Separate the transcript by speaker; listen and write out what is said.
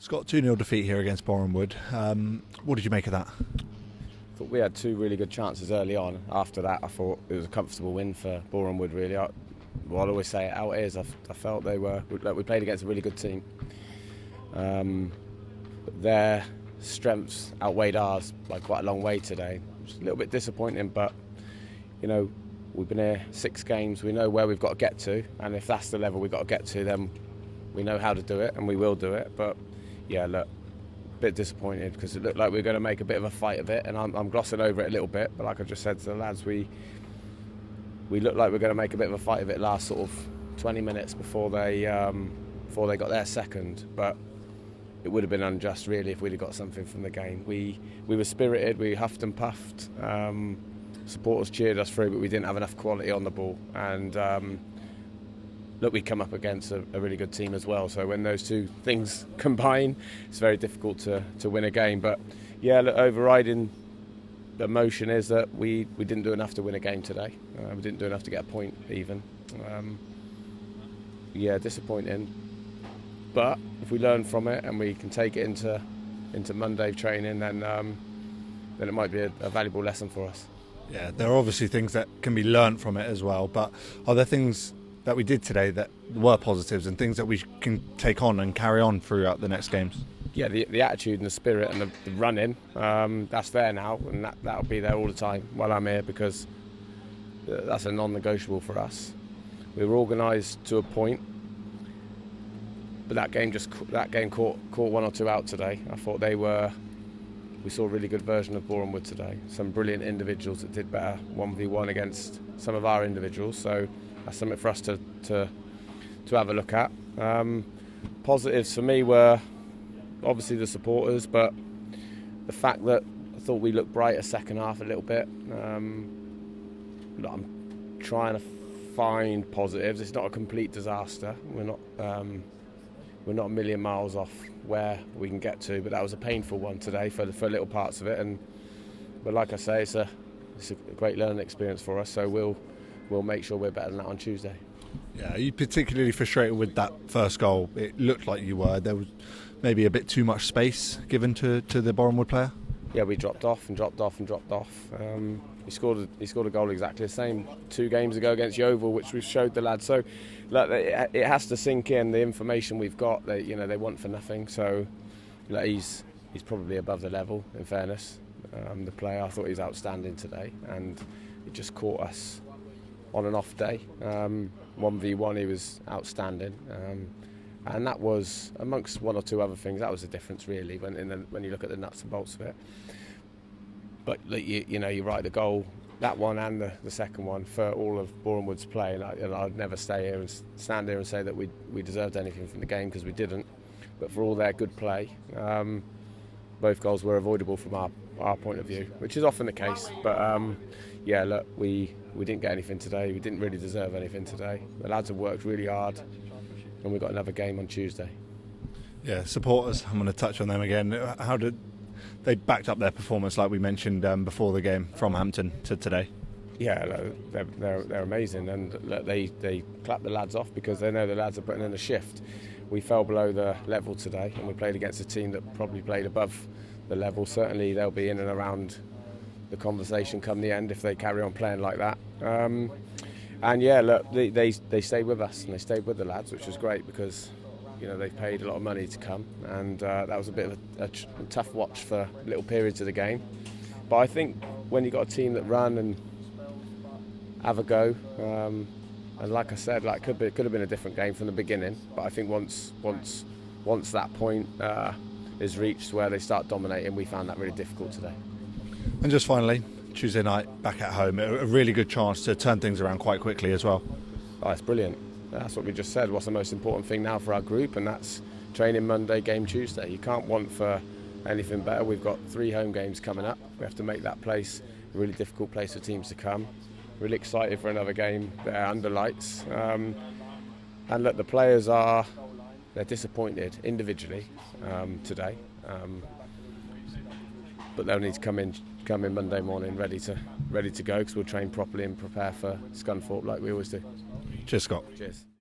Speaker 1: Scott, 2-0 defeat here against Boreham Wood. What did you make of that?
Speaker 2: I thought we had two really good chances early on. After that, I thought it was a comfortable win for Boreham Wood, really. I'll always say it how it is. I felt we played against a really good team. Their strengths outweighed ours by quite a long way today. It's a little bit disappointing, but you know, we've been here 6 games. We know where we've got to get to, and if that's the level we've got to get to, then we know how to do it, and we will do it. But yeah, look, a bit disappointed because it looked like we were going to make a bit of a fight of it, and I'm glossing over it a little bit. But like I just said to the lads, we looked like we were going to make a bit of a fight of it last sort of 20 minutes before they got their second. But it would have been unjust really if we'd have got something from the game. We were spirited, we huffed and puffed. Supporters cheered us through, but we didn't have enough quality on the ball. And look, we come up against a really good team as well. So when those two things combine, it's very difficult to win a game. But yeah, look, overriding the emotion is that we didn't do enough to win a game today. We didn't do enough to get a point even. Yeah, disappointing. But if we learn from it and we can take it into Monday training, then it might be a valuable lesson for us.
Speaker 1: Yeah, there are obviously things that can be learnt from it as well, but are there things that we did today that were positives and things that we can take on and carry on throughout the next games?
Speaker 2: Yeah, the attitude and the spirit and the running, that's there now, and that'll be there all the time while I'm here, because that's a non-negotiable for us. We were organised to a point, but that game caught one or two out today. I thought we saw a really good version of Boreham Wood today. Some brilliant individuals that did better 1v1 against some of our individuals. So that's something for us to have a look at. Positives for me were obviously the supporters, but the fact that I thought we looked brighter second half a little bit. I'm trying to find positives. It's not a complete disaster. We're not a million miles off where we can get to, but that was a painful one today for little parts of it. But like I say, it's a great learning experience for us. So we'll make sure we're better than that on Tuesday.
Speaker 1: Yeah, are you particularly frustrated with that first goal? It looked like you were. There was maybe a bit too much space given to the Boreham Wood player.
Speaker 2: Yeah, we dropped off. He scored a goal exactly the same 2 games ago against Yeovil, which we've showed the lads. So look, it has to sink in. The information we've got, they want for nothing. So look, he's probably above the level. In fairness, the player, I thought he was outstanding today, and it just caught us on an off day. 1v1, he was outstanding. And that was, amongst one or two other things, that was the difference really when you look at the nuts and bolts of it. But you're right, the goal, that one and the second one, for all of Boreham Wood's play, and I'd never stand here and say that we deserved anything from the game, because we didn't. But for all their good play, both goals were avoidable from our point of view, which is often the case. But yeah, look, we didn't get anything today. We didn't really deserve anything today. The lads have worked really hard, and we've got another game on Tuesday.
Speaker 1: Yeah, supporters, I'm going to touch on them again. How did they backed up their performance, like we mentioned before the game, from Hampton to today?
Speaker 2: Yeah, they're amazing, and they clap the lads off because they know the lads are putting in a shift. We fell below the level today, and we played against a team that probably played above the level. Certainly they'll be in and around the conversation come the end if they carry on playing like that. And yeah, look, they stayed with us, and they stayed with the lads, which was great, because they've paid a lot of money to come, and that was a bit of a tough watch for little periods of the game. But I think when you've got a team that run and have a go, and like I said, could have been a different game from the beginning. But I think once that point is reached where they start dominating, we found that really difficult today.
Speaker 1: And just finally, Tuesday night back at home, a really good chance to turn things around quite quickly as well.
Speaker 2: Oh, it's brilliant. That's what we just said. What's the most important thing now for our group? And that's training Monday, game Tuesday. You can't want for anything better. We've got 3 home games coming up. We have to make that place a really difficult place for teams to come. Really excited for another game there under lights. And look, the players they're disappointed individually today. But they'll need to come in Monday morning ready to go, because we'll train properly and prepare for Scunthorpe like we always do.
Speaker 1: Cheers, Scott.
Speaker 2: Cheers.